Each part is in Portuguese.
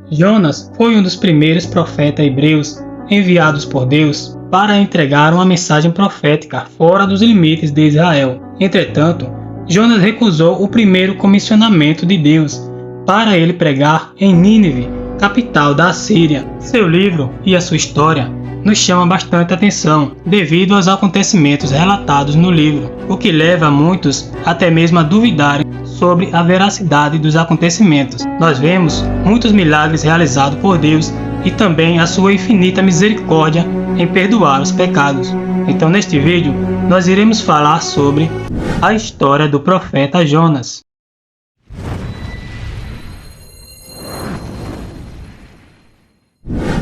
Jonas foi um dos primeiros profetas hebreus enviados por Deus para entregar uma mensagem profética fora dos limites de Israel. Entretanto, Jonas recusou o primeiro comissionamento de Deus para ele pregar em Nínive, capital da Assíria. Seu livro e a sua história nos chamam bastante atenção devido aos acontecimentos relatados no livro, o que leva muitos até mesmo a duvidarem sobre a veracidade dos acontecimentos. Nós vemos muitos milagres realizados por Deus e também a sua infinita misericórdia em perdoar os pecados. Então, neste vídeo, nós iremos falar sobre a história do profeta Jonas.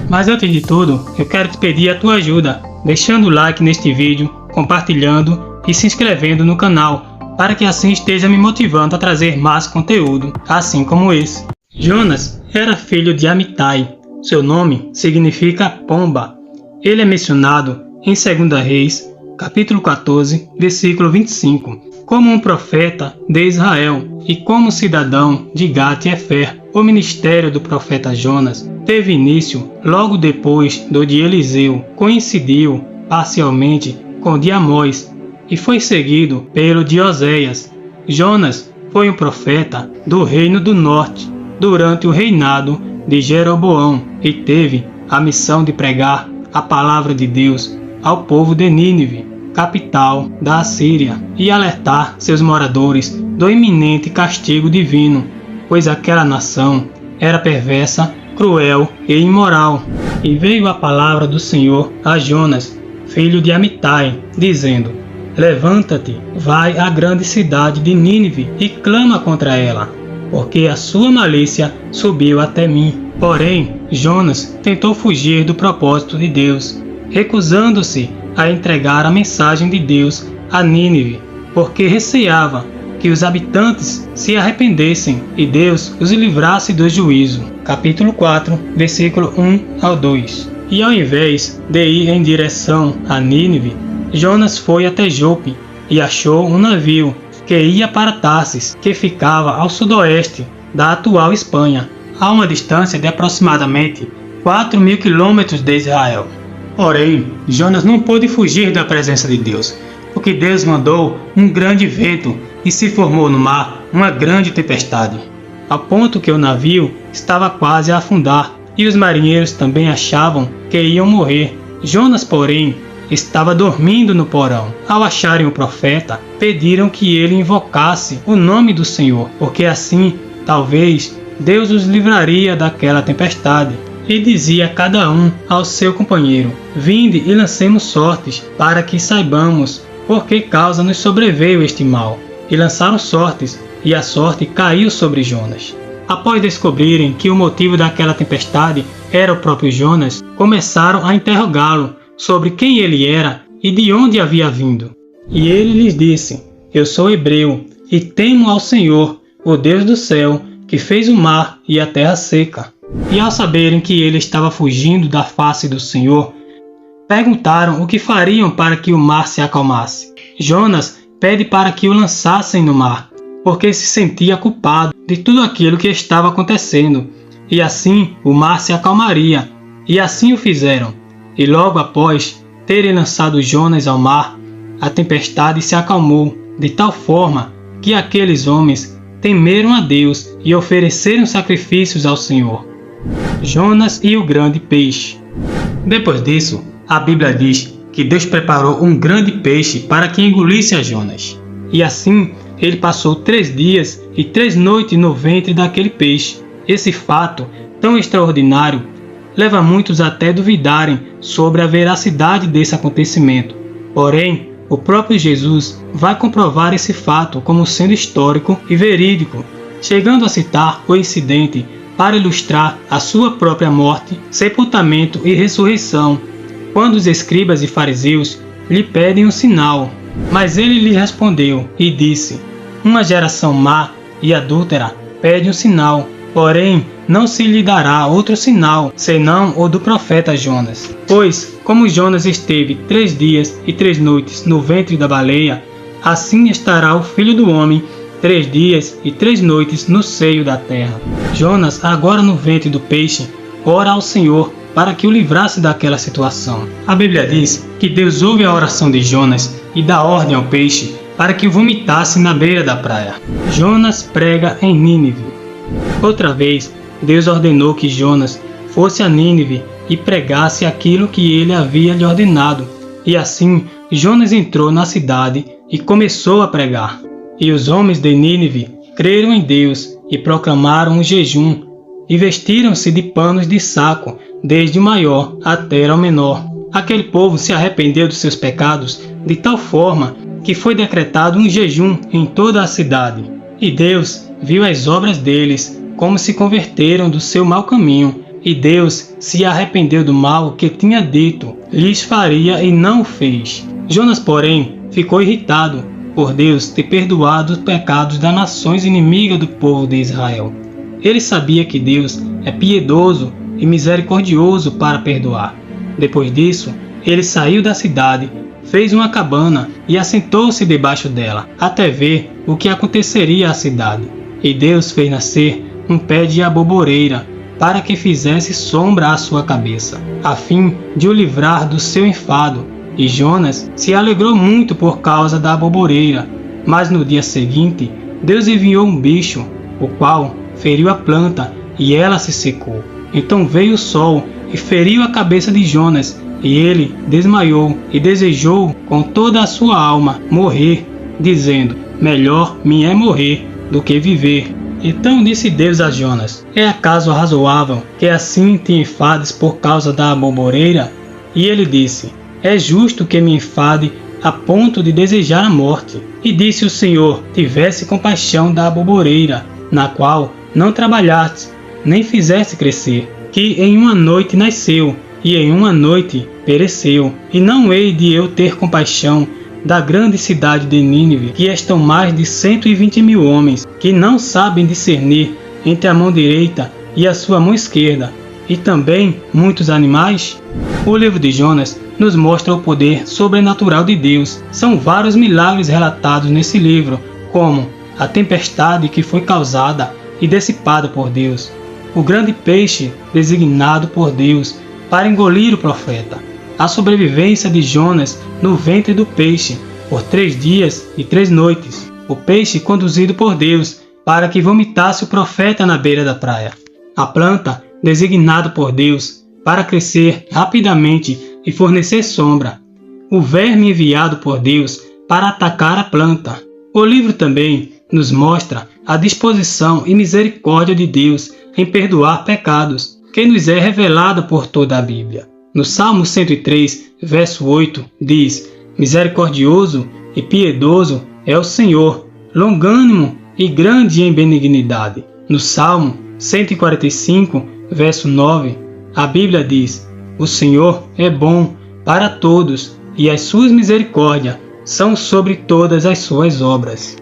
Mas antes de tudo, eu quero te pedir a tua ajuda, deixando o like neste vídeo, compartilhando e se inscrevendo no canal, para que assim esteja me motivando a trazer mais conteúdo, assim como esse. Jonas era filho de Amitai. Seu nome significa pomba. Ele é mencionado em 2 Reis, capítulo 14, versículo 25, como um profeta de Israel e como cidadão de Gat-Hefer. O ministério do profeta Jonas teve início logo depois do de Eliseu, coincidiu parcialmente com o de Amós e foi seguido pelo de Oséias. Jonas foi um profeta do reino do norte durante o reinado de Jeroboão e teve a missão de pregar a palavra de Deus ao povo de Nínive, capital da Assíria, e alertar seus moradores do iminente castigo divino, pois aquela nação era perversa, cruel e imoral. E veio a palavra do Senhor a Jonas, filho de Amitai, dizendo: Levanta-te, vai à grande cidade de Nínive e clama contra ela, porque a sua malícia subiu até mim. Porém, Jonas tentou fugir do propósito de Deus, recusando-se a entregar a mensagem de Deus a Nínive, porque receava que os habitantes se arrependessem e Deus os livrasse do juízo. Capítulo 4, versículo 1 ao 2. E ao invés de ir em direção a Nínive, Jonas foi até Jope e achou um navio que ia para Tarsis, que ficava ao sudoeste da atual Espanha, a uma distância de aproximadamente 4.000 quilômetros de Israel. Porém, Jonas não pôde fugir da presença de Deus, porque Deus mandou um grande vento e se formou no mar uma grande tempestade, ao ponto que o navio estava quase a afundar e os marinheiros também achavam que iam morrer. Jonas, porém, estava dormindo no porão. Ao acharem o profeta, pediram que ele invocasse o nome do Senhor, porque assim, talvez, Deus os livraria daquela tempestade. E dizia cada um ao seu companheiro: Vinde e lancemos sortes, para que saibamos por que causa nos sobreveio este mal. E lançaram sortes, e a sorte caiu sobre Jonas. Após descobrirem que o motivo daquela tempestade era o próprio Jonas, começaram a interrogá-lo sobre quem ele era e de onde havia vindo. E ele lhes disse: Eu sou hebreu, e temo ao Senhor, o Deus do céu, que fez o mar e a terra seca. E ao saberem que ele estava fugindo da face do Senhor, perguntaram o que fariam para que o mar se acalmasse. Jonas pede para que o lançassem no mar, porque se sentia culpado de tudo aquilo que estava acontecendo, e assim o mar se acalmaria. E assim o fizeram. E logo após terem lançado Jonas ao mar, a tempestade se acalmou, de tal forma que aqueles homens temeram a Deus e ofereceram sacrifícios ao Senhor. Jonas e o grande peixe. Depois disso, a Bíblia diz que Deus preparou um grande peixe para que engolisse a Jonas. E assim, ele passou 3 dias e 3 noites no ventre daquele peixe. Esse fato tão extraordinário leva muitos até duvidarem sobre a veracidade desse acontecimento. Porém, o próprio Jesus vai comprovar esse fato como sendo histórico e verídico, chegando a citar o incidente para ilustrar a sua própria morte, sepultamento e ressurreição, quando os escribas e fariseus lhe pedem um sinal. Mas ele lhe respondeu e disse: Uma geração má e adúltera pede um sinal, porém não se lhe dará outro sinal, senão o do profeta Jonas. Pois, como Jonas esteve 3 dias e 3 noites no ventre da baleia, assim estará o Filho do Homem 3 dias e 3 noites no seio da terra. Jonas, agora no ventre do peixe, ora ao Senhor para que o livrasse daquela situação. A Bíblia diz que Deus ouve a oração de Jonas e dá ordem ao peixe para que o vomitasse na beira da praia. Jonas prega em Nínive. Outra vez, Deus ordenou que Jonas fosse a Nínive e pregasse aquilo que ele havia lhe ordenado. E assim, Jonas entrou na cidade e começou a pregar. E os homens de Nínive creram em Deus e proclamaram um jejum, e vestiram-se de panos de saco, desde o maior até ao menor. Aquele povo se arrependeu dos seus pecados de tal forma que foi decretado um jejum em toda a cidade. E Deus viu as obras deles, como se converteram do seu mau caminho, e Deus se arrependeu do mal que tinha dito lhes faria e não o fez. Jonas, porém, ficou irritado por Deus ter perdoado os pecados das nações inimigas do povo de Israel. Ele sabia que Deus é piedoso e misericordioso para perdoar. Depois disso, ele saiu da cidade, fez uma cabana e assentou-se debaixo dela, até ver o que aconteceria à cidade. E Deus fez nascer um pé de aboboreira, para que fizesse sombra à sua cabeça, a fim de o livrar do seu enfado. E Jonas se alegrou muito por causa da aboboreira. Mas no dia seguinte, Deus enviou um bicho, o qual feriu a planta, e ela se secou. Então veio o sol e feriu a cabeça de Jonas, e ele desmaiou e desejou com toda a sua alma morrer, dizendo: melhor me é morrer do que viver. Então disse Deus a Jonas: é acaso razoável que assim te enfades por causa da aboboreira? E ele disse: é justo que me enfade a ponto de desejar a morte. E disse o Senhor: tivesse compaixão da aboboreira, na qual não trabalhaste, nem fizeste crescer, que em uma noite nasceu, e em uma noite pereceu. E não hei de eu ter compaixão da grande cidade de Nínive, que estão mais de 120.000 homens, que não sabem discernir entre a mão direita e a sua mão esquerda, e também muitos animais? O livro de Jonas nos mostra o poder sobrenatural de Deus. São vários milagres relatados nesse livro, como a tempestade que foi causada e dissipada por Deus, o grande peixe designado por Deus para engolir o profeta, a sobrevivência de Jonas no ventre do peixe por 3 dias e 3 noites, o peixe conduzido por Deus para que vomitasse o profeta na beira da praia, a planta designada por Deus para crescer rapidamente e fornecer sombra, o verme enviado por Deus para atacar a planta. O livro também nos mostra a disposição e misericórdia de Deus em perdoar pecados, que nos é revelado por toda a Bíblia. No Salmo 103, verso 8, diz: misericordioso e piedoso é o Senhor, longânimo e grande em benignidade. No Salmo 145, verso 9, a Bíblia diz: o Senhor é bom para todos, e as suas misericórdias são sobre todas as suas obras.